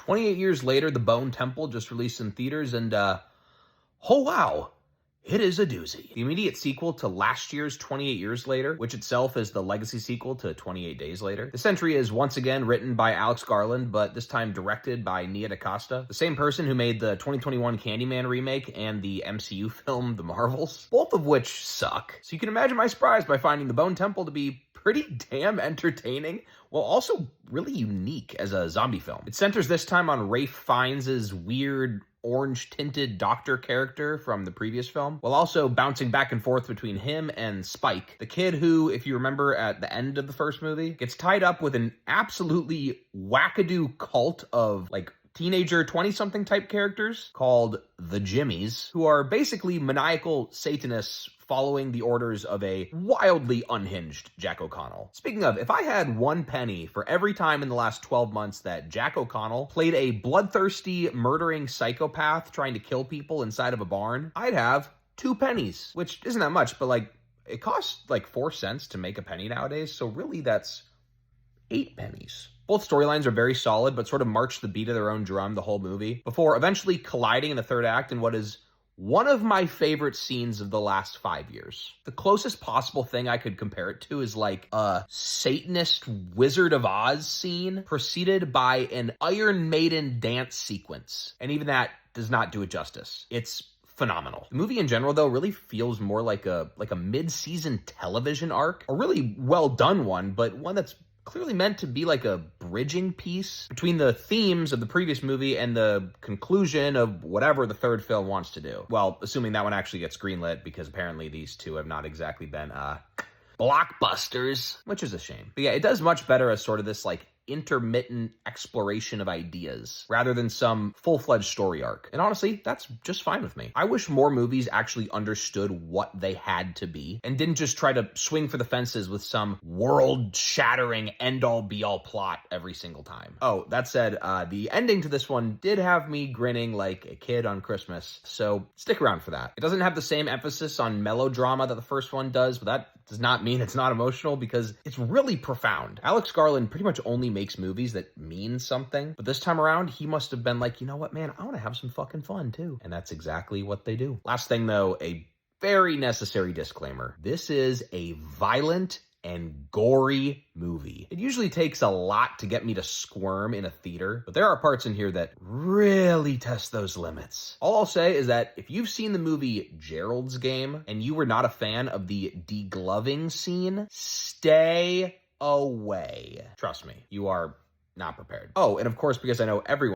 28 years later, The Bone Temple just released in theaters, and oh wow, it is a doozy. The immediate sequel to last year's 28 Years Later, which itself is the legacy sequel to 28 Days Later. This entry is once again written by Alex Garland, but this time directed by Nia DaCosta, the same person who made the 2021 Candyman remake and the MCU film The Marvels, both of which suck. So you can imagine my surprise by finding The Bone Temple to be pretty damn entertaining, while also really unique as a zombie film. It centers this time on Ralph Fiennes' weird, orange-tinted doctor character from the previous film, while also bouncing back and forth between him and Spike, the kid who, if you remember at the end of the first movie, gets tied up with an absolutely wackadoo cult of, like, teenager 20-something type characters called the Jimmies, who are basically maniacal Satanists following the orders of a wildly unhinged Jack O'Connell. Speaking of, if I had 1 penny for every time in the last 12 months that Jack O'Connell played a bloodthirsty, murdering psychopath trying to kill people inside of a barn, I'd have 2 pennies, which isn't that much, but like, it costs like 4 cents to make a penny nowadays, so really that's 8 pennies. Both storylines are very solid, but sort of march the beat of their own drum the whole movie, before eventually colliding in the third act in what is one of my favorite scenes of the last 5 years. The closest possible thing I could compare it to is like a Satanist Wizard of Oz scene preceded by an Iron Maiden dance sequence. And even that does not do it justice. It's phenomenal. The movie in general, though, really feels more like a mid-season television arc. A really well done one, but one that's clearly meant to be like a bridging piece between the themes of the previous movie and the conclusion of whatever the third film wants to do. Well, assuming that one actually gets greenlit, because apparently these two have not exactly been blockbusters, which is a shame. But yeah, it does much better as sort of this like intermittent exploration of ideas rather than some full-fledged story arc. And honestly, that's just fine with me. I wish more movies actually understood what they had to be and didn't just try to swing for the fences with some world-shattering end-all be-all plot every single time. Oh, that said, the ending to this one did have me grinning like a kid on Christmas, so stick around for that. It doesn't have the same emphasis on melodrama that the first one does, but that does not mean it's not emotional, because it's really profound. Alex Garland pretty much only makes movies that mean something, but this time around, he must have been like, you know what, man, I want to have some fucking fun too. And that's exactly what they do. Last thing though, a very necessary disclaimer. This is a violent and gory movie. It usually takes a lot to get me to squirm in a theater, but there are parts in here that really test those limits. All I'll say is that if you've seen the movie Gerald's Game and you were not a fan of the degloving scene, stay away. Trust me, you are not prepared. Oh, and of course, because I know everyone